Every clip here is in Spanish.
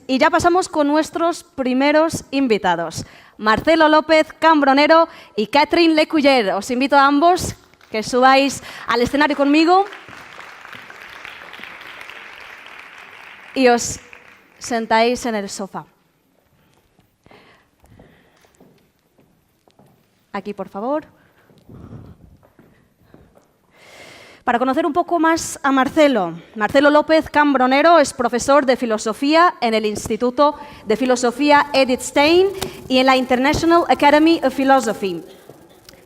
Y ya pasamos con nuestros primeros invitados, Marcelo López Cambronero y Catherine Lecuyer. Os invito a ambos que subáis al escenario conmigo y os sentáis en el sofá. Aquí, por favor. Para conocer un poco más a Marcelo, Marcelo López Cambronero es profesor de filosofía en el Instituto de Filosofía Edith Stein y en la International Academy of Philosophy.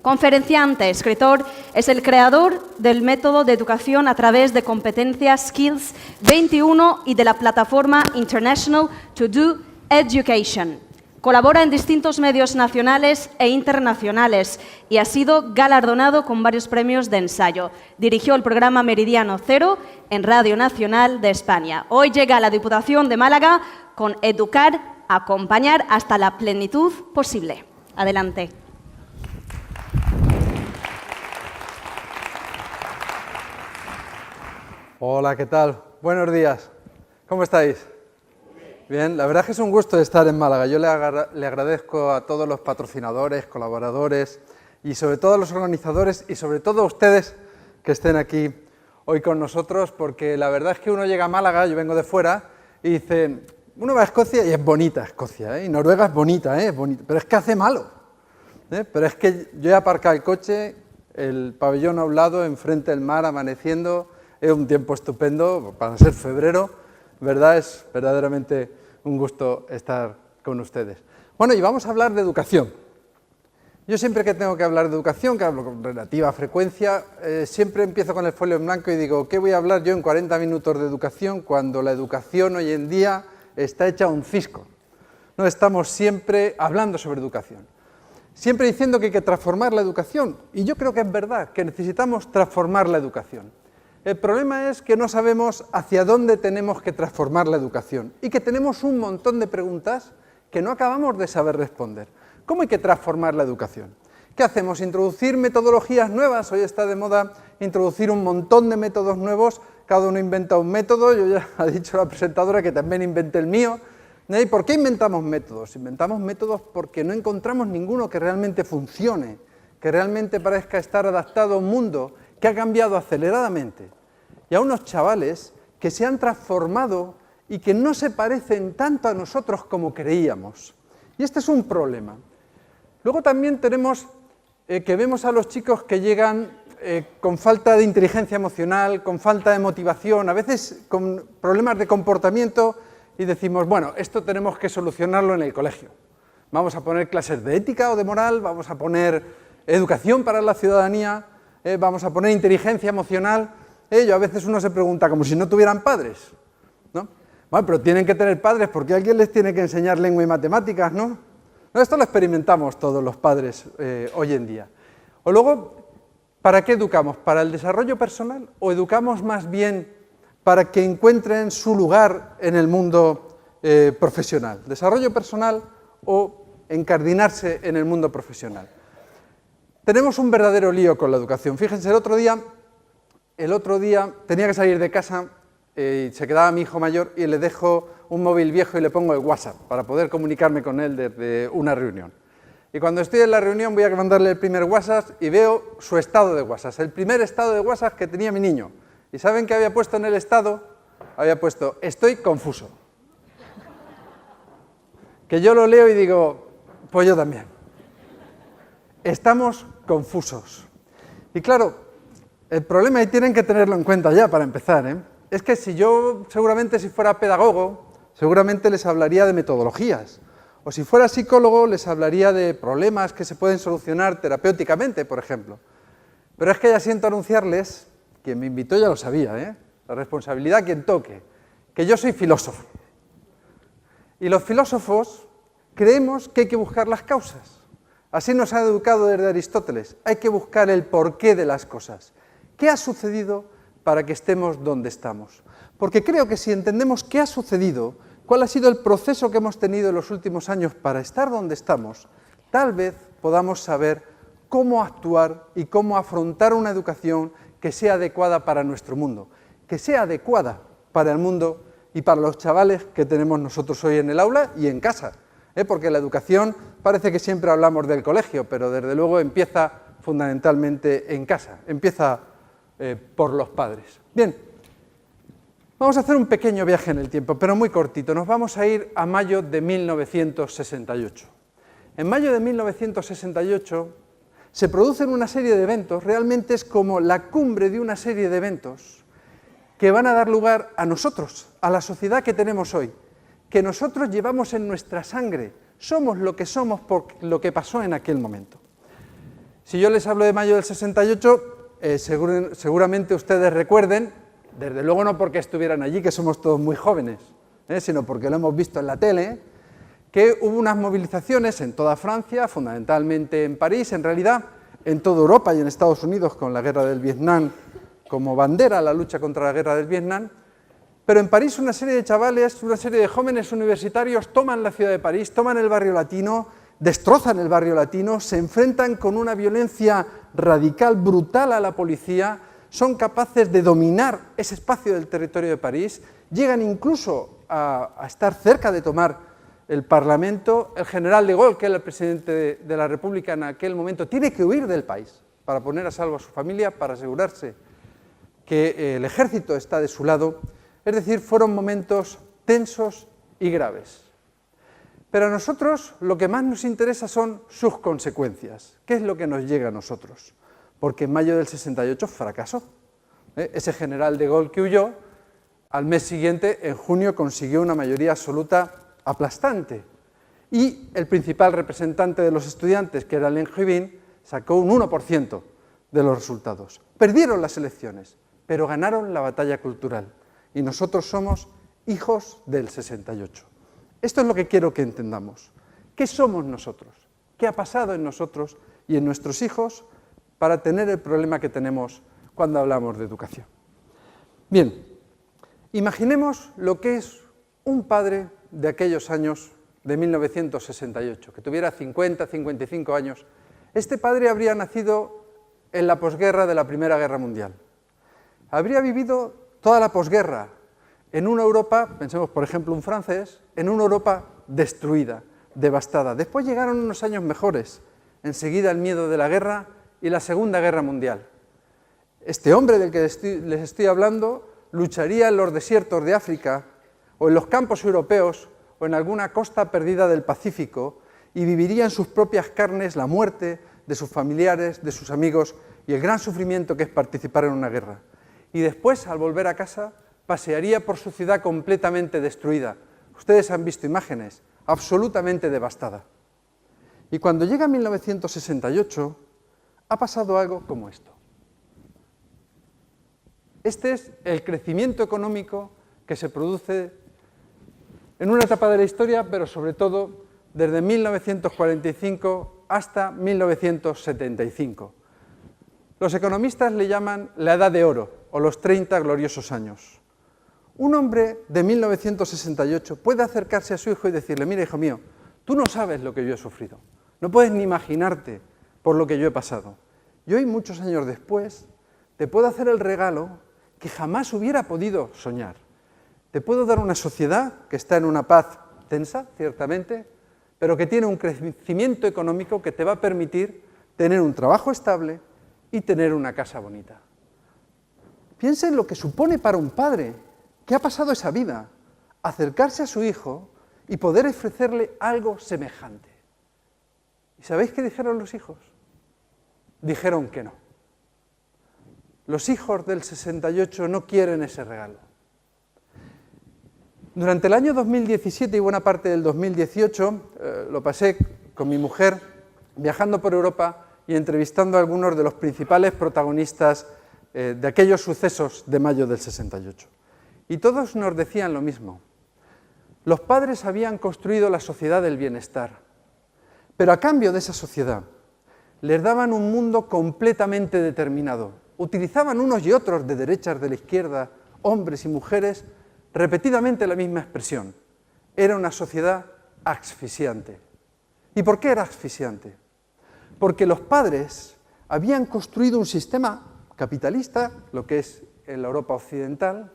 Conferenciante, escritor, es el creador del método de educación a través de competencias Skills 21 y de la plataforma International To Do Education. Colabora en distintos medios nacionales e internacionales y ha sido galardonado con varios premios de ensayo. Dirigió el programa Meridiano Cero en Radio Nacional de España. Hoy llega a la Diputación de Málaga con Educar, acompañar hasta la plenitud posible. Adelante. Hola, ¿qué tal? Buenos días. ¿Cómo estáis? Bien, la verdad es que es un gusto estar en Málaga. Yo le agradezco a todos los patrocinadores, colaboradores y sobre todo a los organizadores y sobre todo a ustedes que estén aquí hoy con nosotros, porque la verdad es que uno llega a Málaga, yo vengo de fuera, y dicen, uno va a Escocia y es bonita Escocia, y Noruega es bonita, pero es que hace malo. Pero es que yo he aparcado el coche, el pabellón a un lado, enfrente del mar, amaneciendo, es un tiempo estupendo para ser febrero. ¿Verdad? Es verdaderamente un gusto estar con ustedes. Bueno, y vamos a hablar de educación. Yo siempre que tengo que hablar de educación, que hablo con relativa frecuencia, siempre empiezo con el folio en blanco y digo, ¿qué voy a hablar yo en 40 minutos de educación cuando la educación hoy en día está hecha un cisco? No estamos siempre hablando sobre educación. Siempre diciendo que hay que transformar la educación. Y yo creo que es verdad, que necesitamos transformar la educación. El problema es que no sabemos hacia dónde tenemos que transformar la educación y que tenemos un montón de preguntas que no acabamos de saber responder. ¿Cómo hay que transformar la educación? ¿Qué hacemos? ¿Introducir metodologías nuevas? Hoy está de moda introducir un montón de métodos nuevos, cada uno inventa un método, yo ya ha dicho la presentadora que también inventé el mío. ¿Y por qué inventamos métodos? Inventamos métodos porque no encontramos ninguno que realmente funcione, que realmente parezca estar adaptado a un mundo que ha cambiado aceleradamente, y a unos chavales que se han transformado y que no se parecen tanto a nosotros como creíamos. Y este es un problema. Luego también tenemos que vemos a los chicos que llegan con falta de inteligencia emocional, con falta de motivación, a veces con problemas de comportamiento, y decimos, bueno, esto tenemos que solucionarlo en el colegio. Vamos a poner clases de ética o de moral, vamos a poner educación para la ciudadanía, vamos a poner inteligencia emocional. A veces uno se pregunta, como si no tuvieran padres, ¿no? Bueno, pero tienen que tener padres porque alguien les tiene que enseñar lengua y matemáticas, ¿no? No, esto lo experimentamos todos los padres hoy en día. O luego, ¿para qué educamos? ¿Para el desarrollo personal o educamos más bien para que encuentren su lugar en el mundo profesional? ¿Desarrollo personal o encardinarse en el mundo profesional? Tenemos un verdadero lío con la educación. Fíjense, el otro día tenía que salir de casa y se quedaba mi hijo mayor y le dejo un móvil viejo y le pongo el WhatsApp para poder comunicarme con él desde una reunión. Y cuando estoy en la reunión voy a mandarle el primer WhatsApp y veo su estado de WhatsApp, el primer estado de WhatsApp que tenía mi niño. ¿Y saben qué había puesto en el estado? Había puesto, estoy confuso. Que yo lo leo y digo, pues yo también. Estamos confusos. Y claro, el problema, y tienen que tenerlo en cuenta ya para empezar, es que si fuera pedagogo, seguramente les hablaría de metodologías. O si fuera psicólogo, les hablaría de problemas que se pueden solucionar terapéuticamente, por ejemplo. Pero es que ya siento anunciarles, quien me invitó ya lo sabía, la responsabilidad quien toque, que yo soy filósofo. Y los filósofos creemos que hay que buscar las causas. Así nos han educado desde Aristóteles. Hay que buscar el porqué de las cosas. ¿Qué ha sucedido para que estemos donde estamos? Porque creo que si entendemos qué ha sucedido, cuál ha sido el proceso que hemos tenido en los últimos años para estar donde estamos, tal vez podamos saber cómo actuar y cómo afrontar una educación que sea adecuada para nuestro mundo, que sea adecuada para el mundo y para los chavales que tenemos nosotros hoy en el aula y en casa, porque la educación parece que siempre hablamos del colegio, pero desde luego empieza fundamentalmente en casa, empieza por los padres. Bien, vamos a hacer un pequeño viaje en el tiempo, pero muy cortito. Nos vamos a ir a mayo de 1968. En mayo de 1968 se producen una serie de eventos, realmente es como la cumbre de una serie de eventos que van a dar lugar a nosotros, a la sociedad que tenemos hoy, que nosotros llevamos en nuestra sangre, somos lo que somos por lo que pasó en aquel momento. Si yo les hablo de mayo del 68, seguramente ustedes recuerden, desde luego no porque estuvieran allí, que somos todos muy jóvenes, sino porque lo hemos visto en la tele, que hubo unas movilizaciones en toda Francia, fundamentalmente en París, en realidad en toda Europa y en Estados Unidos con la guerra del Vietnam como bandera, la lucha contra la guerra del Vietnam, pero en París una serie de chavales, una serie de jóvenes universitarios toman la ciudad de París, toman el barrio latino, destrozan el barrio latino, se enfrentan con una violencia radical, brutal a la policía, son capaces de dominar ese espacio del territorio de París, llegan incluso a estar cerca de tomar el Parlamento. El general de Gaulle, que era el presidente de la República en aquel momento, tiene que huir del país para poner a salvo a su familia, para asegurarse que el ejército está de su lado. Es decir, fueron momentos tensos y graves. Pero a nosotros lo que más nos interesa son sus consecuencias. ¿Qué es lo que nos llega a nosotros? Porque en mayo del 68 fracasó. Ese general de Gaulle que huyó, al mes siguiente, en junio, consiguió una mayoría absoluta aplastante. Y el principal representante de los estudiantes, que era Alain Juppé, sacó un 1% de los resultados. Perdieron las elecciones, pero ganaron la batalla cultural. Y nosotros somos hijos del 68. Esto es lo que quiero que entendamos. ¿Qué somos nosotros? ¿Qué ha pasado en nosotros y en nuestros hijos para tener el problema que tenemos cuando hablamos de educación? Bien, imaginemos lo que es un padre de aquellos años de 1968, que tuviera 50, 55 años. Este padre habría nacido en la posguerra de la Primera Guerra Mundial. Habría vivido toda la posguerra en una Europa, pensemos por ejemplo un francés, en una Europa destruida, devastada. Después llegaron unos años mejores, enseguida el miedo de la guerra y la Segunda Guerra Mundial. Este hombre del que les estoy hablando lucharía en los desiertos de África o en los campos europeos o en alguna costa perdida del Pacífico y viviría en sus propias carnes la muerte de sus familiares, de sus amigos y el gran sufrimiento que es participar en una guerra. Y después, al volver a casa, pasearía por su ciudad completamente destruida. Ustedes han visto imágenes, absolutamente devastada. Y cuando llega 1968, ha pasado algo como esto. Este es el crecimiento económico que se produce en una etapa de la historia, pero sobre todo desde 1945 hasta 1975. Los economistas le llaman la Edad de Oro, o los 30 gloriosos años. Un hombre de 1968 puede acercarse a su hijo y decirle: mira, hijo mío, tú no sabes lo que yo he sufrido, no puedes ni imaginarte por lo que yo he pasado. Y hoy, muchos años después, te puedo hacer el regalo que jamás hubiera podido soñar. Te puedo dar una sociedad que está en una paz tensa, ciertamente, pero que tiene un crecimiento económico que te va a permitir tener un trabajo estable y tener una casa bonita. Piensa en lo que supone para un padre que ha pasado esa vida, acercarse a su hijo y poder ofrecerle algo semejante. ¿Y sabéis qué dijeron los hijos? Dijeron que no. Los hijos del 68 no quieren ese regalo. Durante el año 2017 y buena parte del 2018 lo pasé con mi mujer viajando por Europa y entrevistando a algunos de los principales protagonistas de aquellos sucesos de mayo del 68. Y todos nos decían lo mismo. Los padres habían construido la sociedad del bienestar, pero a cambio de esa sociedad les daban un mundo completamente determinado. Utilizaban unos y otros, de derechas, de la izquierda, hombres y mujeres, repetidamente la misma expresión. Era una sociedad asfixiante. ¿Y por qué era asfixiante? Porque los padres habían construido un sistema capitalista, lo que es en la Europa occidental,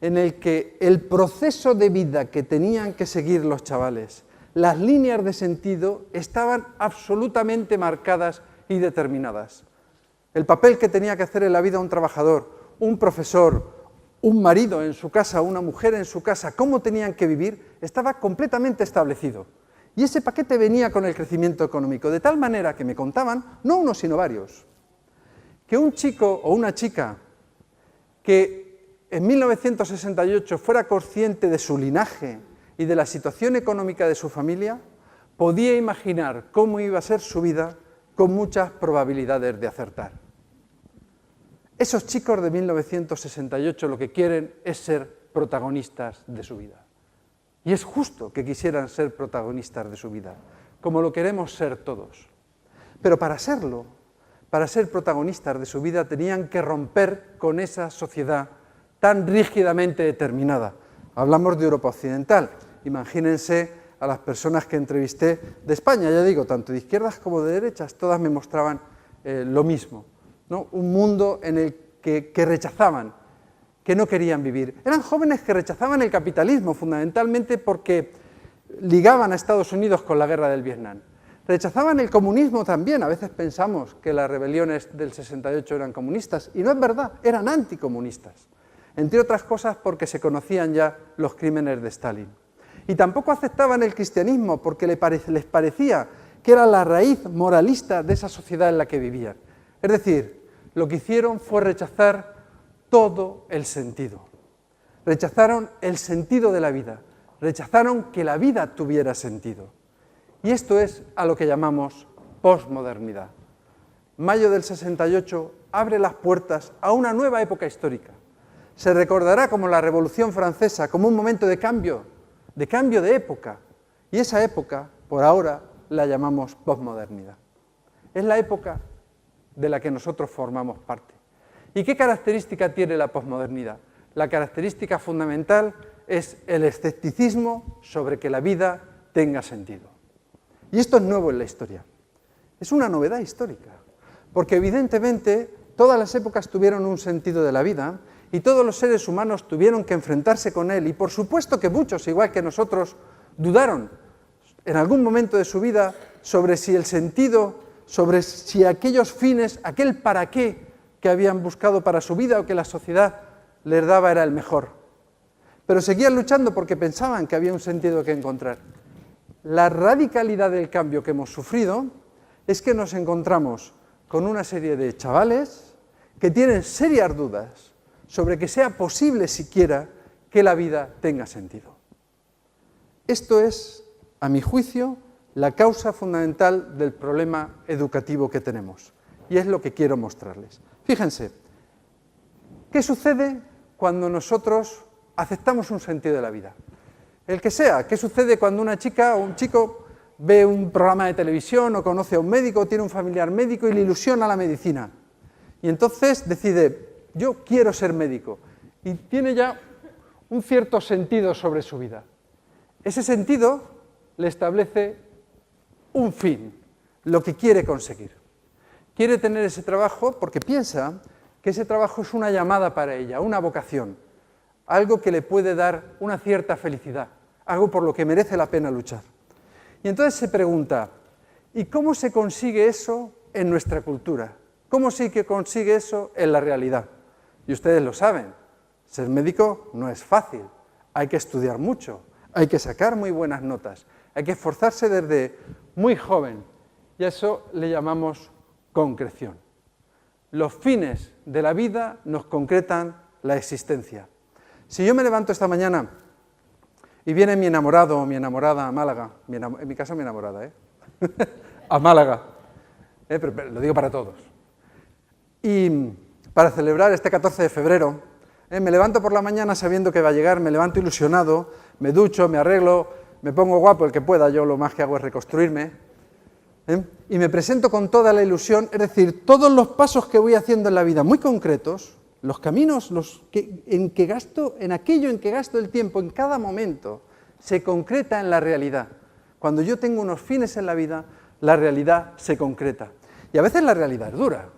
en el que el proceso de vida que tenían que seguir los chavales, las líneas de sentido estaban absolutamente marcadas y determinadas. El papel que tenía que hacer en la vida un trabajador, un profesor, un marido en su casa, una mujer en su casa, cómo tenían que vivir, estaba completamente establecido. Y ese paquete venía con el crecimiento económico, de tal manera que me contaban, no uno sino varios, que un chico o una chica que en 1968 fuera consciente de su linaje y de la situación económica de su familia, podía imaginar cómo iba a ser su vida con muchas probabilidades de acertar. Esos chicos de 1968 lo que quieren es ser protagonistas de su vida. Y es justo que quisieran ser protagonistas de su vida, como lo queremos ser todos. Pero para serlo, para ser protagonistas de su vida, tenían que romper con esa sociedad tan rígidamente determinada. Hablamos de Europa Occidental. Imagínense a las personas que entrevisté de España, ya digo, tanto de izquierdas como de derechas, todas me mostraban lo mismo, ¿no? Un mundo en el que rechazaban, que no querían vivir. Eran jóvenes que rechazaban el capitalismo, fundamentalmente porque ligaban a Estados Unidos con la guerra del Vietnam. Rechazaban el comunismo también, a veces pensamos que las rebeliones del 68 eran comunistas, y no es verdad, eran anticomunistas, entre otras cosas porque se conocían ya los crímenes de Stalin. Y tampoco aceptaban el cristianismo porque les parecía que era la raíz moralista de esa sociedad en la que vivían. Es decir, lo que hicieron fue rechazar todo el sentido. Rechazaron el sentido de la vida, rechazaron que la vida tuviera sentido. Y esto es a lo que llamamos posmodernidad. Mayo del 68 abre las puertas a una nueva época histórica. Se recordará como la Revolución Francesa, como un momento de cambio de época. Y esa época, por ahora, la llamamos posmodernidad. Es la época de la que nosotros formamos parte. ¿Y qué característica tiene la posmodernidad? La característica fundamental es el escepticismo sobre que la vida tenga sentido. Y esto es nuevo en la historia. Es una novedad histórica, porque evidentemente todas las épocas tuvieron un sentido de la vida y todos los seres humanos tuvieron que enfrentarse con él, y por supuesto que muchos, igual que nosotros, dudaron en algún momento de su vida sobre si el sentido, sobre si aquellos fines, aquel para qué que habían buscado para su vida o que la sociedad les daba era el mejor. Pero seguían luchando porque pensaban que había un sentido que encontrar. La radicalidad del cambio que hemos sufrido es que nos encontramos con una serie de chavales que tienen serias dudas sobre que sea posible siquiera que la vida tenga sentido. Esto es, a mi juicio, la causa fundamental del problema educativo que tenemos, y es lo que quiero mostrarles. Fíjense, ¿qué sucede cuando nosotros aceptamos un sentido de la vida? El que sea, ¿qué sucede cuando una chica o un chico ve un programa de televisión o conoce a un médico o tiene un familiar médico y le ilusiona la medicina? Y entonces decide, yo quiero ser médico, y tiene ya un cierto sentido sobre su vida. Ese sentido le establece un fin, lo que quiere conseguir. Quiere tener ese trabajo porque piensa que ese trabajo es una llamada para ella, una vocación, algo que le puede dar una cierta felicidad, algo por lo que merece la pena luchar. Y entonces se pregunta, ¿y cómo se consigue eso en nuestra cultura? ¿Cómo se consigue eso en la realidad? Y ustedes lo saben, ser médico no es fácil, hay que estudiar mucho, hay que sacar muy buenas notas, hay que esforzarse desde muy joven, y a eso le llamamos concreción. Los fines de la vida nos concretan la existencia. Si yo me levanto esta mañana y viene mi enamorado o mi enamorada a Málaga, en mi caso mi enamorada, a Málaga, pero lo digo para todos, y para celebrar este 14 de febrero, me levanto por la mañana sabiendo que va a llegar, me levanto ilusionado, me ducho, me arreglo, me pongo guapo el que pueda, yo lo más que hago es reconstruirme, y me presento con toda la ilusión, es decir, todos los pasos que voy haciendo en la vida, muy concretos, los caminos en aquello en que gasto el tiempo, en cada momento, se concreta en la realidad. Cuando yo tengo unos fines en la vida, la realidad se concreta. Y a veces la realidad es dura.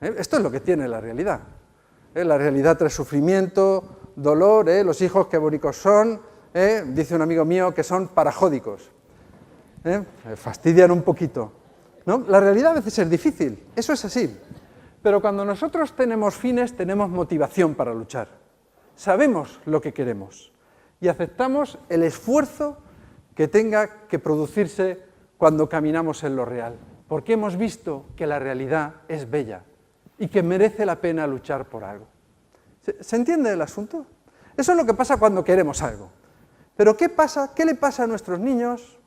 Esto es lo que tiene la realidad. La realidad trae sufrimiento, dolor, los hijos qué bonitos son, dice un amigo mío que son parajódicos, fastidian un poquito, ¿no? La realidad a veces es difícil, eso es así, pero cuando nosotros tenemos fines, tenemos motivación para luchar, sabemos lo que queremos y aceptamos el esfuerzo que tenga que producirse cuando caminamos en lo real, porque hemos visto que la realidad es bella y que merece la pena luchar por algo. ¿Se entiende el asunto? Eso es lo que pasa cuando queremos algo. Pero ¿qué pasa? ¿Qué le pasa a nuestros niños?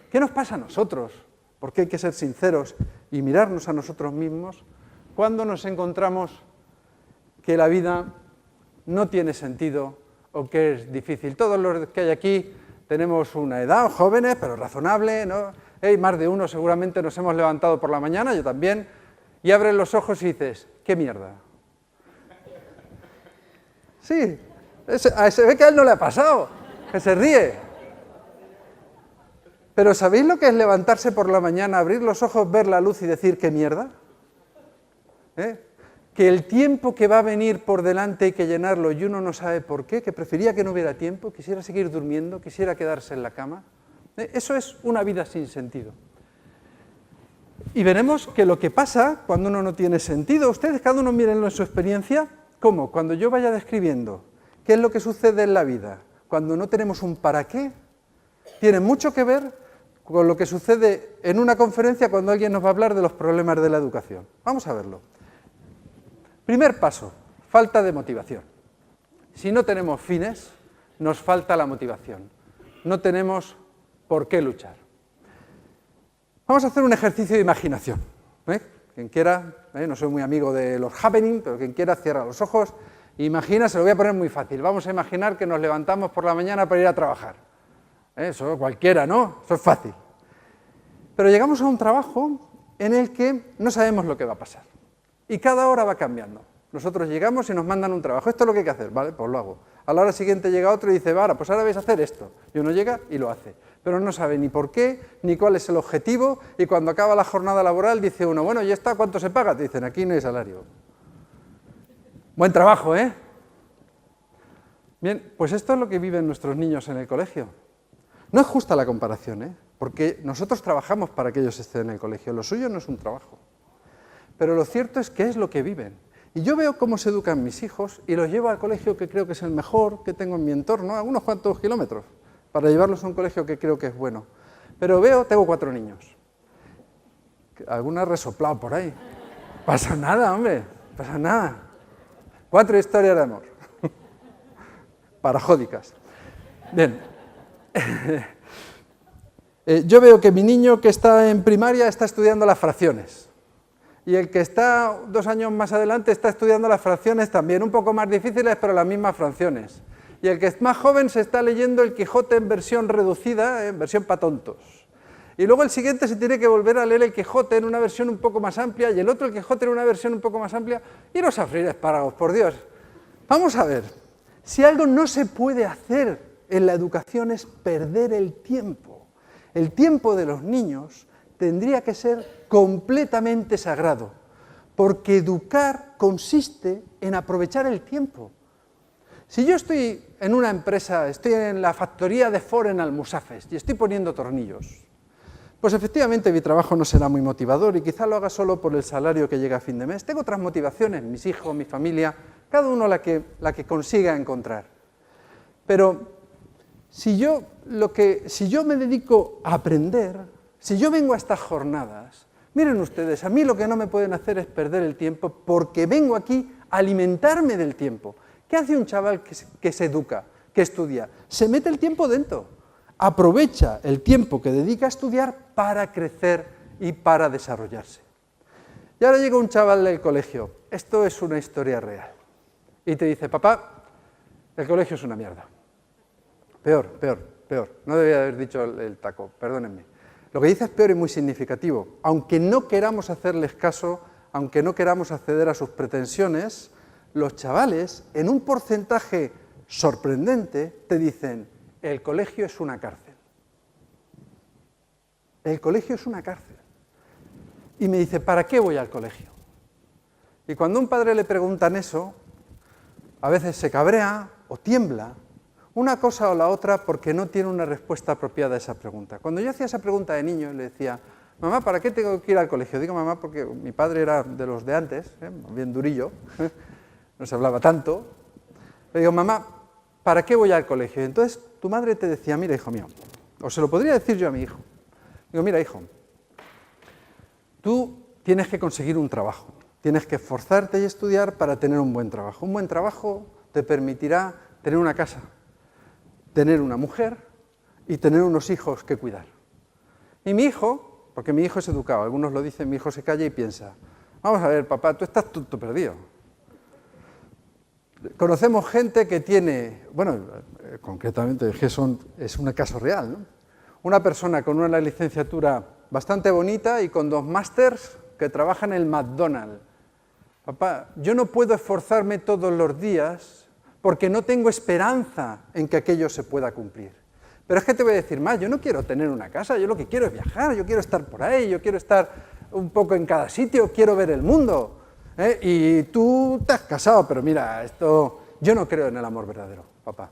¿Qué nos pasa a nosotros? Porque hay que ser sinceros y mirarnos a nosotros mismos cuando nos encontramos que la vida no tiene sentido o que es difícil. Todos los que hay aquí tenemos una edad, jóvenes, pero razonable, ¿no? Más de uno seguramente nos hemos levantado por la mañana, yo también, y abres los ojos y dices, ¡qué mierda! Sí, se ve que a él no le ha pasado, que se ríe. Pero ¿sabéis lo que es levantarse por la mañana, abrir los ojos, ver la luz y decir, ¡qué mierda! Que el tiempo que va a venir por delante hay que llenarlo y uno no sabe por qué, que prefería que no hubiera tiempo, quisiera seguir durmiendo, quisiera quedarse en la cama. Eso es una vida sin sentido. Y veremos que lo que pasa cuando uno no tiene sentido, ustedes cada uno mírenlo en su experiencia, ¿cómo? Cuando yo vaya describiendo qué es lo que sucede en la vida, cuando no tenemos un para qué, tiene mucho que ver con lo que sucede en una conferencia cuando alguien nos va a hablar de los problemas de la educación. Vamos a verlo. Primer paso, falta de motivación. Si no tenemos fines, nos falta la motivación. No tenemos por qué luchar. Vamos a hacer un ejercicio de imaginación. Quien quiera, no soy muy amigo de los happening, pero quien quiera cierra los ojos e imagina, se lo voy a poner muy fácil. Vamos a imaginar que nos levantamos por la mañana para ir a trabajar. Eso cualquiera, ¿no? Eso es fácil. Pero llegamos a un trabajo en el que no sabemos lo que va a pasar. Y cada hora va cambiando. Nosotros llegamos y nos mandan un trabajo. Esto es lo que hay que hacer, ¿vale? Pues lo hago. A la hora siguiente llega otro y dice, vale, pues ahora vais a hacer esto. Y uno llega y lo hace. Pero no sabe ni por qué, ni cuál es el objetivo. Y cuando acaba la jornada laboral dice uno, bueno, ¿y esta cuánto se paga? Te dicen, aquí no hay salario. Buen trabajo, ¿eh? Bien, pues esto es lo que viven nuestros niños en el colegio. No es justa la comparación, ¿eh? Porque nosotros trabajamos para que ellos estén en el colegio. Lo suyo no es un trabajo. Pero lo cierto es que es lo que viven. Y yo veo cómo se educan mis hijos y los llevo al colegio que creo que es el mejor que tengo en mi entorno, a unos cuantos kilómetros, para llevarlos a un colegio que creo que es bueno. Pero tengo 4 niños. Alguna ha resoplado por ahí. Pasa nada, hombre, pasa nada. 4 historias de amor. Parajódicas. Bien. Yo veo que mi niño que está en primaria está estudiando las fracciones. Y el que está 2 años más adelante está estudiando las fracciones también, un poco más difíciles, pero las mismas fracciones. Y el que es más joven se está leyendo el Quijote en versión reducida, en versión para tontos. Y luego el siguiente se tiene que volver a leer el Quijote en una versión un poco más amplia, y el otro el Quijote en una versión un poco más amplia. Iros a freír espárragos, por Dios. Vamos a ver, si algo no se puede hacer en la educación es perder el tiempo. El tiempo de los niños tendría que ser completamente sagrado, porque educar consiste en aprovechar el tiempo. Si yo estoy en una empresa, estoy en la factoría de Ford en Almusafes y estoy poniendo tornillos, pues efectivamente mi trabajo no será muy motivador y quizá lo haga solo por el salario que llega a fin de mes. Tengo otras motivaciones, mis hijos, mi familia, cada uno la que consiga encontrar. Pero si yo me dedico a aprender, si yo vengo a estas jornadas, miren ustedes, a mí lo que no me pueden hacer es perder el tiempo porque vengo aquí a alimentarme del tiempo. ¿Qué hace un chaval que se educa, que estudia? Se mete el tiempo dentro, aprovecha el tiempo que dedica a estudiar para crecer y para desarrollarse. Y ahora llega un chaval del colegio, esto es una historia real, y te dice, papá, el colegio es una mierda. Peor, no debía haber dicho el taco, perdónenme. Lo que dice es peor y muy significativo. Aunque no queramos hacerles caso, aunque no queramos acceder a sus pretensiones, los chavales, en un porcentaje sorprendente, te dicen, el colegio es una cárcel. El colegio es una cárcel. Y me dice, ¿para qué voy al colegio? Y cuando a un padre le preguntan eso, a veces se cabrea, o tiembla, una cosa o la otra, porque no tiene una respuesta apropiada a esa pregunta. Cuando yo hacía esa pregunta de niño, le decía, mamá, ¿para qué tengo que ir al colegio? Digo mamá porque mi padre era de los de antes, bien durillo, no se hablaba tanto. Le digo, mamá, ¿para qué voy al colegio? Y entonces tu madre te decía, mira, hijo mío, o se lo podría decir yo a mi hijo. Digo, mira, hijo, tú tienes que conseguir un trabajo, tienes que esforzarte y estudiar para tener un buen trabajo. Un buen trabajo te permitirá tener una casa, tener una mujer y tener unos hijos que cuidar. Y mi hijo, porque mi hijo es educado, algunos lo dicen, mi hijo se calla y piensa, vamos a ver, papá, tú estás tonto perdido. Conocemos gente que tiene, bueno, concretamente es un caso real, ¿no? Una persona con una licenciatura bastante bonita y con 2 másters que trabaja en el McDonald's. Papá, yo no puedo esforzarme todos los días porque no tengo esperanza en que aquello se pueda cumplir. Pero es que te voy a decir más, yo no quiero tener una casa, yo lo que quiero es viajar, yo quiero estar por ahí, yo quiero estar un poco en cada sitio, quiero ver el mundo. Y tú te has casado, pero mira, yo no creo en el amor verdadero, papá.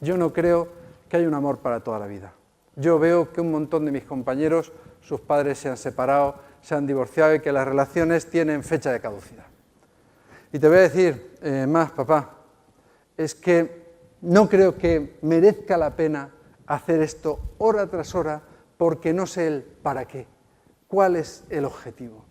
Yo no creo que haya un amor para toda la vida. Yo veo que un montón de mis compañeros, sus padres se han separado, se han divorciado y que las relaciones tienen fecha de caducidad. Y te voy a decir más, papá, es que no creo que merezca la pena hacer esto hora tras hora porque no sé el para qué, cuál es el objetivo.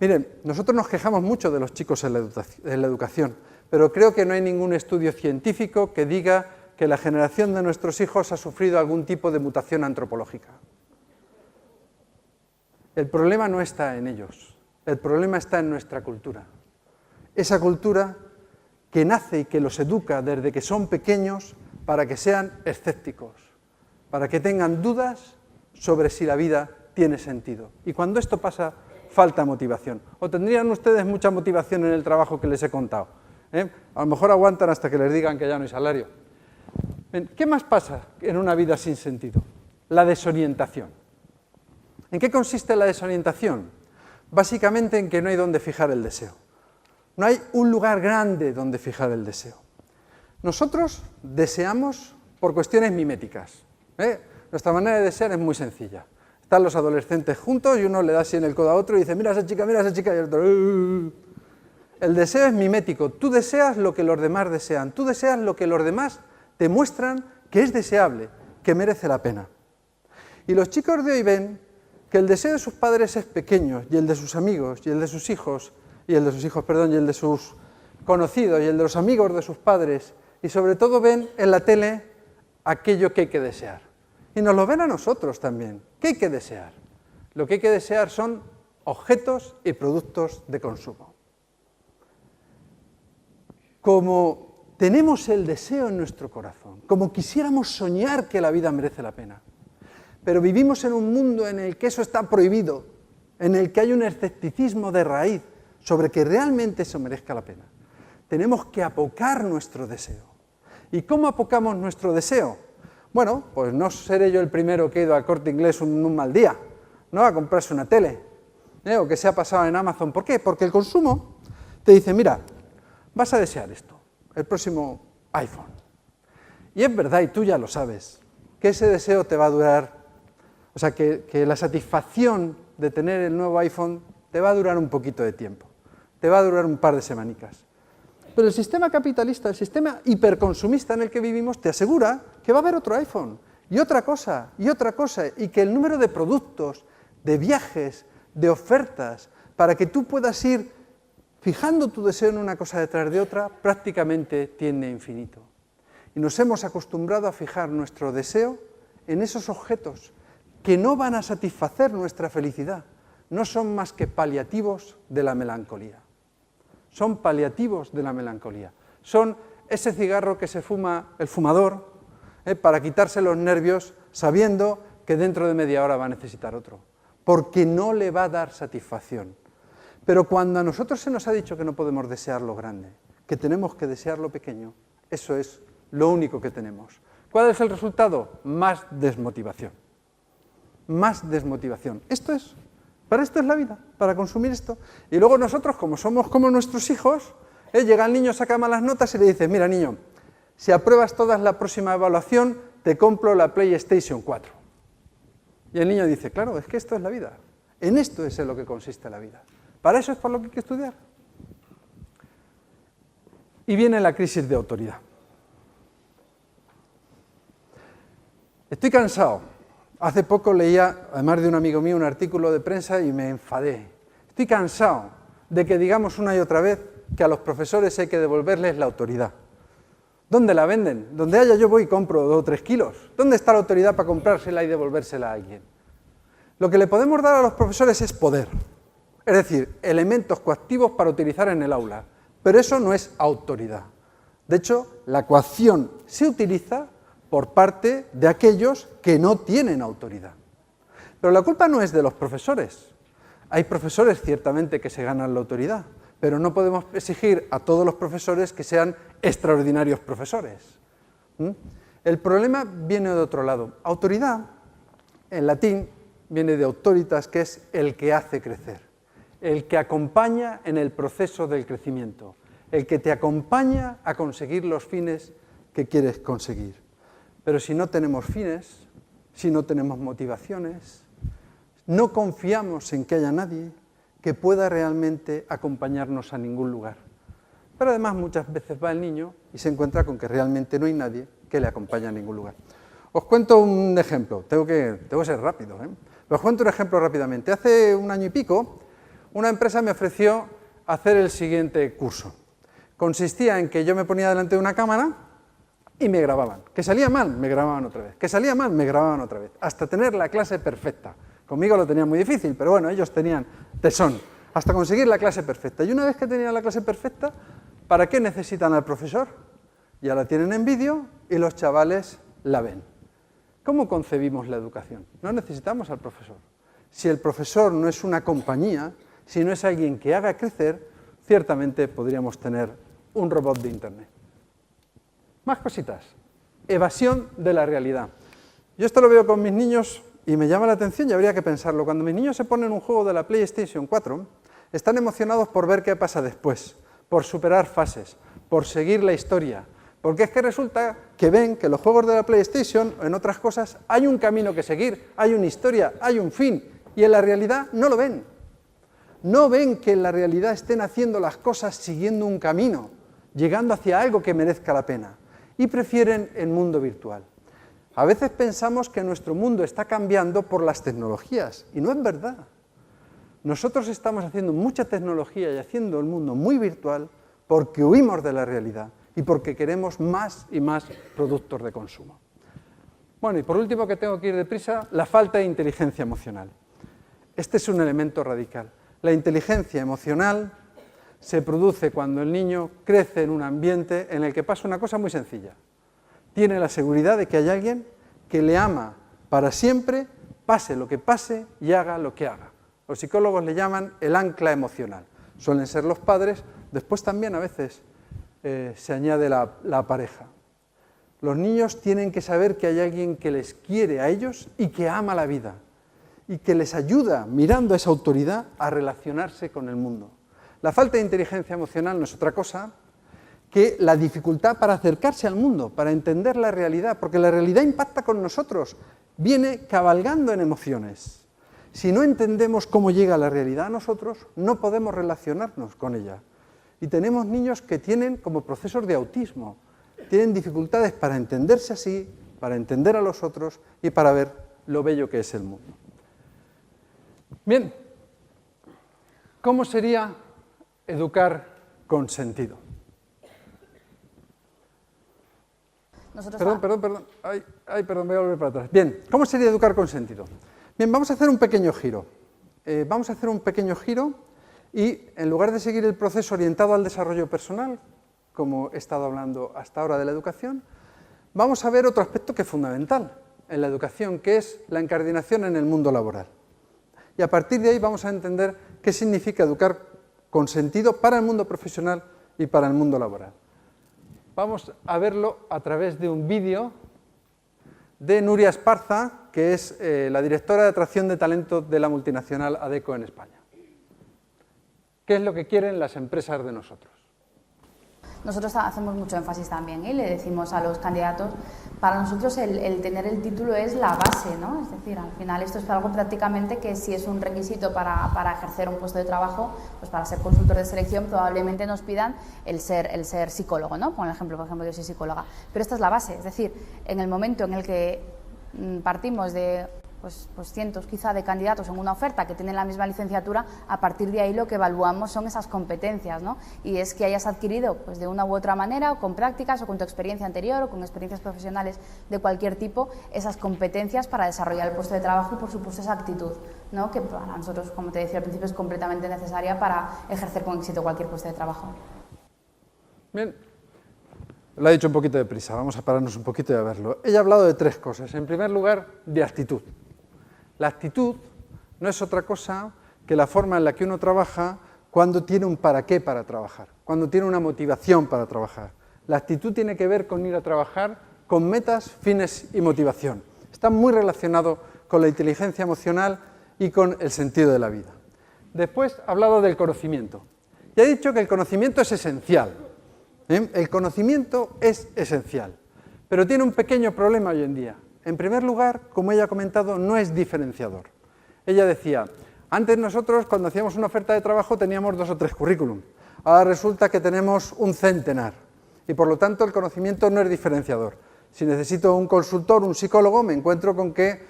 Miren, nosotros nos quejamos mucho de los chicos en la educación, pero creo que no hay ningún estudio científico que diga que la generación de nuestros hijos ha sufrido algún tipo de mutación antropológica. El problema no está en ellos, el problema está en nuestra cultura. Esa cultura que nace y que los educa desde que son pequeños para que sean escépticos, para que tengan dudas sobre si la vida tiene sentido. Y cuando esto pasa, falta motivación. O tendrían ustedes mucha motivación en el trabajo que les he contado. A lo mejor aguantan hasta que les digan que ya no hay salario. ¿Qué más pasa en una vida sin sentido? La desorientación. ¿En qué consiste la desorientación? Básicamente en que no hay donde fijar el deseo. No hay un lugar grande donde fijar el deseo. Nosotros deseamos por cuestiones miméticas. Nuestra manera de desear es muy sencilla. Están los adolescentes juntos y uno le da así en el codo a otro y dice, mira a esa chica, y el otro... El deseo es mimético. Tú deseas lo que los demás desean. Tú deseas lo que los demás te muestran que es deseable, que merece la pena. Y los chicos de hoy ven que el deseo de sus padres es pequeño, y el de sus amigos, y el de sus hijos, y el de sus conocidos, y el de los amigos de sus padres, y sobre todo ven en la tele aquello que hay que desear. Y nos lo ven a nosotros también. ¿Qué hay que desear? Lo que hay que desear son objetos y productos de consumo. Como tenemos el deseo en nuestro corazón, como quisiéramos soñar que la vida merece la pena, pero vivimos en un mundo en el que eso está prohibido, en el que hay un escepticismo de raíz sobre que realmente eso merezca la pena. Tenemos que apocar nuestro deseo. ¿Y cómo apocamos nuestro deseo? Bueno, pues no seré yo el primero que ha ido al Corte Inglés un mal día, no a comprarse una tele, o que se ha pasado en Amazon. ¿Por qué? Porque el consumo te dice, mira, vas a desear esto, el próximo iPhone. Y es verdad, y tú ya lo sabes, que ese deseo te va a durar, o sea, que la satisfacción de tener el nuevo iPhone te va a durar un poquito de tiempo, te va a durar un par de semanicas. Pero el sistema capitalista, el sistema hiperconsumista en el que vivimos, te asegura que va a haber otro iPhone, y otra cosa, y que el número de productos, de viajes, de ofertas, para que tú puedas ir fijando tu deseo en una cosa detrás de otra, prácticamente tiende a infinito. Y nos hemos acostumbrado a fijar nuestro deseo en esos objetos que no van a satisfacer nuestra felicidad, no son más que paliativos de la melancolía. Son paliativos de la melancolía. Son ese cigarro que se fuma el fumador para quitarse los nervios sabiendo que dentro de media hora va a necesitar otro, porque no le va a dar satisfacción. Pero cuando a nosotros se nos ha dicho que no podemos desear lo grande, que tenemos que desear lo pequeño, eso es lo único que tenemos. ¿Cuál es el resultado? Más desmotivación. Más desmotivación. Para esto es la vida, para consumir esto. Y luego nosotros, como somos como nuestros hijos, llega el niño, saca malas notas y le dice, mira niño, Si apruebas todas la próxima evaluación, te compro la PlayStation 4. Y el niño dice, claro, es que esto es la vida. En esto es en lo que consiste la vida. Para eso es por lo que hay que estudiar. Y viene la crisis de autoridad. Estoy cansado. Hace poco leía, además de un amigo mío, un artículo de prensa y me enfadé. Estoy cansado de que digamos una y otra vez que a los profesores hay que devolverles la autoridad. ¿Dónde la venden? Donde haya yo voy y compro 2 o 3 kilos. ¿Dónde está la autoridad para comprársela y devolvérsela a alguien? Lo que le podemos dar a los profesores es poder, es decir, elementos coactivos para utilizar en el aula, pero eso no es autoridad. De hecho, la coacción se utiliza por parte de aquellos que no tienen autoridad. Pero la culpa no es de los profesores. Hay profesores ciertamente que se ganan la autoridad, pero no podemos exigir a todos los profesores que sean extraordinarios profesores. El problema viene de otro lado. Autoridad, en latín, viene de autoritas, que es el que hace crecer, el que acompaña en el proceso del crecimiento, el que te acompaña a conseguir los fines que quieres conseguir. Pero si no tenemos fines, si no tenemos motivaciones, no confiamos en que haya nadie que pueda realmente acompañarnos a ningún lugar. Pero además muchas veces va el niño y se encuentra con que realmente no hay nadie que le acompañe a ningún lugar. Os cuento un ejemplo, tengo que ser rápido, Os cuento un ejemplo rápidamente. Hace 1 año y pico, una empresa me ofreció hacer el siguiente curso. Consistía en que yo me ponía delante de una cámara y me grababan. Que salía mal, me grababan otra vez. Que salía mal, me grababan otra vez. Hasta tener la clase perfecta. Conmigo lo tenían muy difícil, pero bueno, ellos tenían tesón. Hasta conseguir la clase perfecta. Y una vez que tenían la clase perfecta, ¿para qué necesitan al profesor? Ya la tienen en vídeo y los chavales la ven. ¿Cómo concebimos la educación? No necesitamos al profesor. Si el profesor no es una compañía, si no es alguien que haga crecer, ciertamente podríamos tener un robot de Internet. Más cositas. Evasión de la realidad. Yo esto lo veo con mis niños y me llama la atención y habría que pensarlo. Cuando mis niños se ponen un juego de la PlayStation 4, están emocionados por ver qué pasa después, por superar fases, por seguir la historia. Porque es que resulta que ven que los juegos de la PlayStation, en otras cosas, hay un camino que seguir, hay una historia, hay un fin, y en la realidad no lo ven. No ven que en la realidad estén haciendo las cosas siguiendo un camino, llegando hacia algo que merezca la pena, y prefieren el mundo virtual. A veces pensamos que nuestro mundo está cambiando por las tecnologías, y no es verdad. Nosotros estamos haciendo mucha tecnología y haciendo el mundo muy virtual porque huimos de la realidad y porque queremos más y más productos de consumo. Bueno, y por último, que tengo que ir deprisa, la falta de inteligencia emocional. Este es un elemento radical. La inteligencia emocional se produce cuando el niño crece en un ambiente en el que pasa una cosa muy sencilla. Tiene la seguridad de que hay alguien que le ama para siempre, pase lo que pase y haga lo que haga. Los psicólogos le llaman el ancla emocional. Suelen ser los padres, después también a veces se añade la pareja. Los niños tienen que saber que hay alguien que les quiere a ellos y que ama la vida y que les ayuda, mirando a esa autoridad, a relacionarse con el mundo. La falta de inteligencia emocional no es otra cosa que la dificultad para acercarse al mundo, para entender la realidad, porque la realidad impacta con nosotros, viene cabalgando en emociones. Si no entendemos cómo llega la realidad a nosotros, no podemos relacionarnos con ella. Y tenemos niños que tienen como procesos de autismo, tienen dificultades para entenderse así, para entender a los otros y para ver lo bello que es el mundo. Bien, ¿cómo sería educar con sentido? Perdón. Perdón, voy a volver para atrás. Bien, ¿cómo sería educar con sentido? Bien, vamos a hacer un pequeño giro. Y en lugar de seguir el proceso orientado al desarrollo personal, como he estado hablando hasta ahora de la educación, vamos a ver otro aspecto que es fundamental en la educación, que es la incardinación en el mundo laboral. Y a partir de ahí vamos a entender qué significa educar con sentido para el mundo profesional y para el mundo laboral. Vamos a verlo a través de un vídeo de Nuria Esparza, que es la directora de atracción de talento de la multinacional Adecco en España. ¿Qué es lo que quieren las empresas de nosotros? nosotros hacemos mucho énfasis también, y le decimos a los candidatos, para nosotros el tener el título es la base, ¿no? Es decir, al final esto es algo prácticamente que si es un requisito para ejercer un puesto de trabajo, pues para ser consultor de selección probablemente nos pidan el ser psicólogo, ¿no? Por ejemplo, yo soy psicóloga, pero esta es la base, es decir, en el momento en el que partimos de pues cientos quizá de candidatos en una oferta que tienen la misma licenciatura, a partir de ahí lo que evaluamos son esas competencias, ¿no? Y es que hayas adquirido pues de una u otra manera, o con prácticas, o con tu experiencia anterior, o con experiencias profesionales de cualquier tipo, esas competencias para desarrollar el puesto de trabajo y, por supuesto, esa actitud, ¿no? Que para nosotros, como te decía al principio, es completamente necesaria para ejercer con éxito cualquier puesto de trabajo. Bien. Lo ha dicho un poquito deprisa, vamos a pararnos un poquito y a verlo. Ella ha hablado de tres cosas. En primer lugar, de actitud. La actitud no es otra cosa que la forma en la que uno trabaja cuando tiene un para qué para trabajar, cuando tiene una motivación para trabajar. La actitud tiene que ver con ir a trabajar con metas, fines y motivación. Está muy relacionado con la inteligencia emocional y con el sentido de la vida. Después ha hablado del conocimiento. Y ha dicho que el conocimiento es esencial. El conocimiento es esencial, pero tiene un pequeño problema hoy en día. En primer lugar, como ella ha comentado, no es diferenciador. Ella decía, antes nosotros cuando hacíamos una oferta de trabajo teníamos 2 o 3 currículum, ahora resulta que tenemos un centenar y por lo tanto el conocimiento no es diferenciador. Si necesito un consultor, un psicólogo, me encuentro con que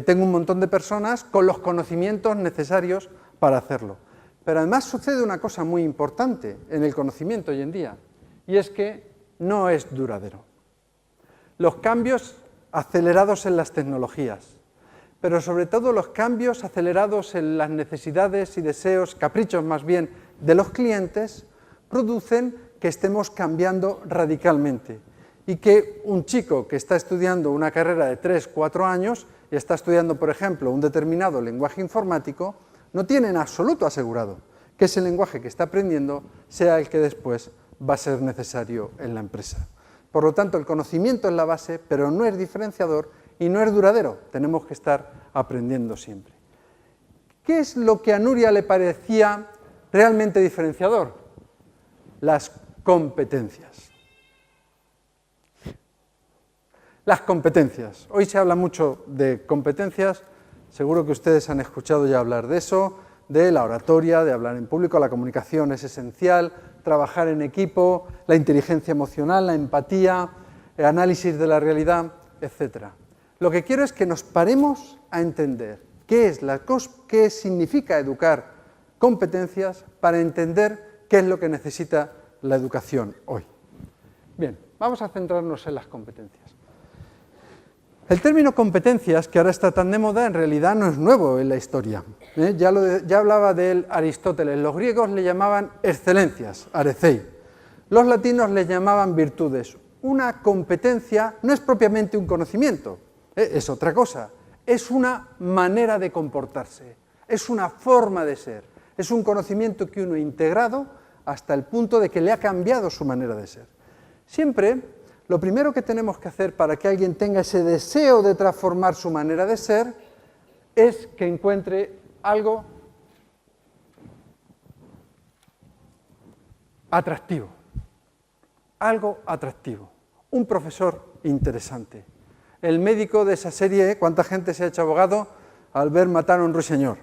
tengo un montón de personas con los conocimientos necesarios para hacerlo. Pero además sucede una cosa muy importante en el conocimiento hoy en día, y es que no es duradero. Los cambios acelerados en las tecnologías, pero sobre todo los cambios acelerados en las necesidades y deseos, caprichos más bien, de los clientes, producen que estemos cambiando radicalmente y que un chico que está estudiando una carrera de 3 o 4 años y está estudiando, por ejemplo, un determinado lenguaje informático, no tiene en absoluto asegurado que ese lenguaje que está aprendiendo sea el que después va a ser necesario en la empresa. Por lo tanto, el conocimiento es la base, pero no es diferenciador y no es duradero. Tenemos que estar aprendiendo siempre. ¿Qué es lo que a Nuria le parecía realmente diferenciador? Las competencias. Las competencias. Hoy se habla mucho de competencias, seguro que ustedes han escuchado ya hablar de eso, de la oratoria, de hablar en público, la comunicación es esencial, trabajar en equipo, la inteligencia emocional, la empatía, el análisis de la realidad, etc. Lo que quiero es que nos paremos a entender qué significa educar competencias para entender qué es lo que necesita la educación hoy. Bien, vamos a centrarnos en las competencias. El término competencias, que ahora está tan de moda, en realidad no es nuevo en la historia. Ya hablaba de él Aristóteles. Los griegos le llamaban excelencias, arethei. Los latinos le llamaban virtudes. Una competencia no es propiamente un conocimiento, es otra cosa. Es una manera de comportarse, es una forma de ser. Es un conocimiento que uno ha integrado hasta el punto de que le ha cambiado su manera de ser. Siempre, lo primero que tenemos que hacer para que alguien tenga ese deseo de transformar su manera de ser es que encuentre algo atractivo. Algo atractivo. Un profesor interesante. El médico de esa serie, ¿cuánta gente se ha hecho abogado al ver matar a un ruiseñor?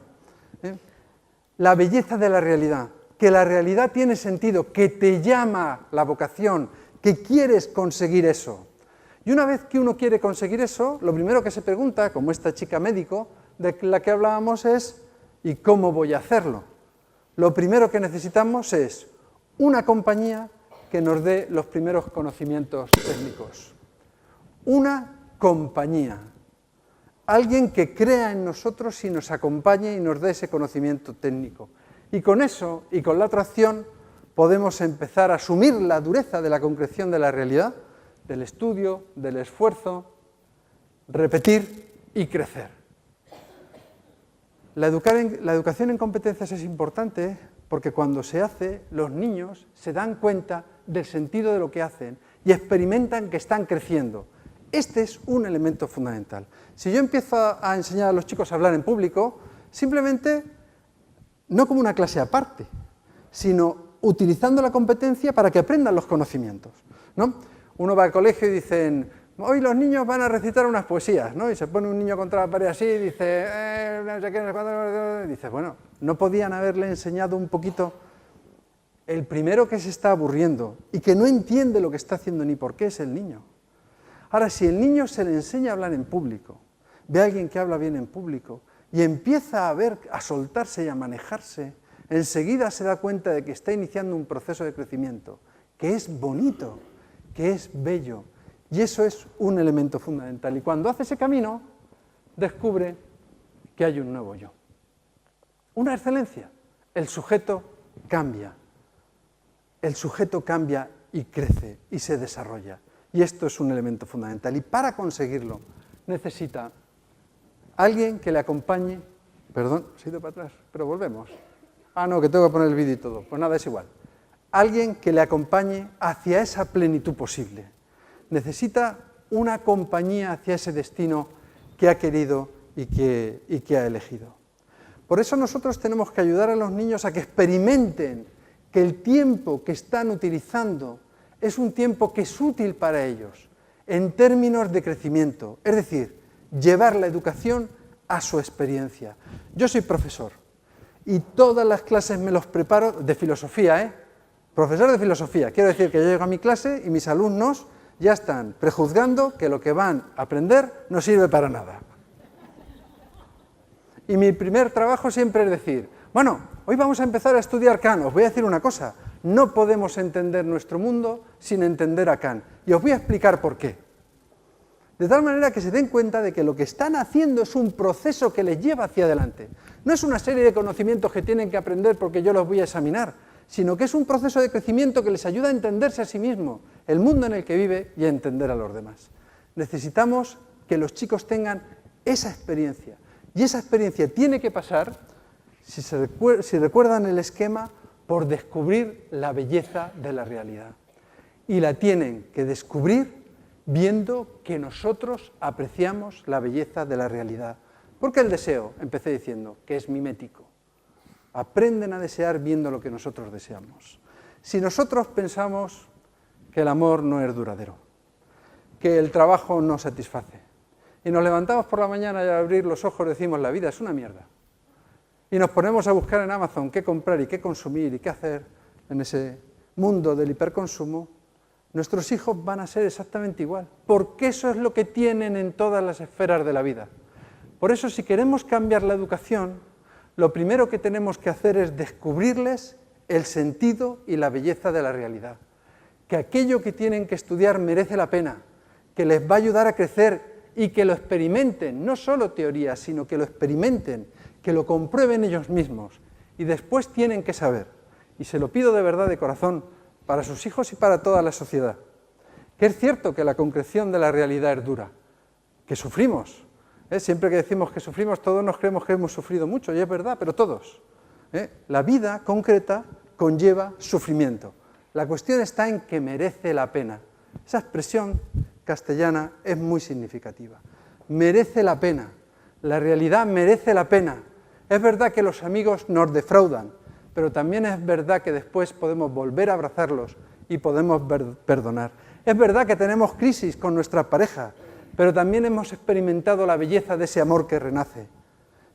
La belleza de la realidad. Que la realidad tiene sentido, que te llama la vocación, que quieres conseguir eso. Y una vez que uno quiere conseguir eso, lo primero que se pregunta, como esta chica médico de la que hablábamos, es ¿y cómo voy a hacerlo? Lo primero que necesitamos es una compañía que nos dé los primeros conocimientos técnicos. Una compañía. Alguien que crea en nosotros y nos acompañe y nos dé ese conocimiento técnico. Y con eso, y con la atracción, podemos empezar a asumir la dureza de la concreción de la realidad, del estudio, del esfuerzo, repetir y crecer. La educación en competencias es importante porque cuando se hace, los niños se dan cuenta del sentido de lo que hacen y experimentan que están creciendo. Este es un elemento fundamental. Si yo empiezo a enseñar a los chicos a hablar en público, simplemente, no como una clase aparte, sino utilizando la competencia para que aprendan los conocimientos, ¿no? Uno va al colegio y dicen, hoy los niños van a recitar unas poesías, ¿no? Y se pone un niño contra la pared así y dice, no sé qué, no sé cuándo, y dice, bueno, ¿no podían haberle enseñado un poquito? El primero que se está aburriendo y que no entiende lo que está haciendo ni por qué es el niño. Ahora, si el niño se le enseña a hablar en público, ve a alguien que habla bien en público y empieza a soltarse y a manejarse, enseguida se da cuenta de que está iniciando un proceso de crecimiento, que es bonito, que es bello, y eso es un elemento fundamental. Y cuando hace ese camino, descubre que hay un nuevo yo. Una excelencia. El sujeto cambia. El sujeto cambia y crece y se desarrolla. Y esto es un elemento fundamental. Y para conseguirlo, necesita alguien que le acompañe. Perdón, se ha ido para atrás, pero volvemos. Ah, no, que tengo que poner el vídeo y todo. Pues nada, es igual. Alguien que le acompañe hacia esa plenitud posible. Necesita una compañía hacia ese destino que ha querido y que ha elegido. Por eso nosotros tenemos que ayudar a los niños a que experimenten que el tiempo que están utilizando es un tiempo que es útil para ellos, en términos de crecimiento, es decir, llevar la educación a su experiencia. Yo soy profesor y todas las clases me los preparo de filosofía, Profesor de filosofía, quiero decir que yo llego a mi clase y mis alumnos ya están prejuzgando que lo que van a aprender no sirve para nada. Y mi primer trabajo siempre es decir, bueno, hoy vamos a empezar a estudiar Kant, os voy a decir una cosa, no podemos entender nuestro mundo sin entender a Kant, y os voy a explicar por qué. De tal manera que se den cuenta de que lo que están haciendo es un proceso que les lleva hacia adelante. No es una serie de conocimientos que tienen que aprender porque yo los voy a examinar, sino que es un proceso de crecimiento que les ayuda a entenderse a sí mismo, el mundo en el que vive y a entender a los demás. Necesitamos que los chicos tengan esa experiencia, y esa experiencia tiene que pasar, si recuerdan el esquema, por descubrir la belleza de la realidad. Y la tienen que descubrir viendo que nosotros apreciamos la belleza de la realidad. Porque el deseo, empecé diciendo, que es mimético. Aprenden a desear viendo lo que nosotros deseamos. Si nosotros pensamos que el amor no es duradero, que el trabajo no satisface, y nos levantamos por la mañana y al abrir los ojos decimos la vida es una mierda, y nos ponemos a buscar en Amazon qué comprar y qué consumir y qué hacer en ese mundo del hiperconsumo, nuestros hijos van a ser exactamente igual, porque eso es lo que tienen en todas las esferas de la vida. Por eso, si queremos cambiar la educación, lo primero que tenemos que hacer es descubrirles el sentido y la belleza de la realidad, que aquello que tienen que estudiar merece la pena, que les va a ayudar a crecer y que lo experimenten, no solo teoría, sino que lo experimenten, que lo comprueben ellos mismos, y después tienen que saber, y se lo pido de verdad de corazón, para sus hijos y para toda la sociedad, que es cierto que la concreción de la realidad es dura, que sufrimos. Siempre que decimos que sufrimos, todos nos creemos que hemos sufrido mucho, y es verdad, pero todos. La vida concreta conlleva sufrimiento. La cuestión está en que merece la pena. Esa expresión castellana es muy significativa. Merece la pena. La realidad merece la pena. Es verdad que los amigos nos defraudan, pero también es verdad que después podemos volver a abrazarlos y podemos perdonar. Es verdad que tenemos crisis con nuestra pareja, pero también hemos experimentado la belleza de ese amor que renace.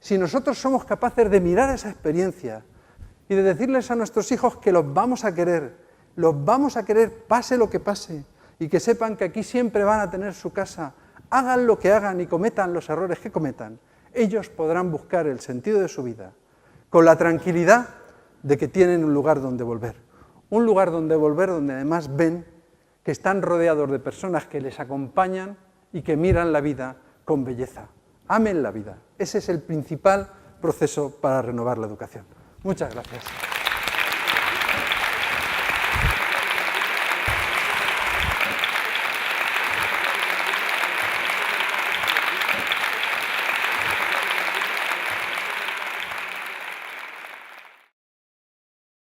Si nosotros somos capaces de mirar esa experiencia y de decirles a nuestros hijos que los vamos a querer pase lo que pase, y que sepan que aquí siempre van a tener su casa, hagan lo que hagan y cometan los errores que cometan, ellos podrán buscar el sentido de su vida con la tranquilidad de que tienen un lugar donde volver donde además ven que están rodeados de personas que les acompañan y que miran la vida con belleza. Amen la vida. Ese es el principal proceso para renovar la educación. Muchas gracias.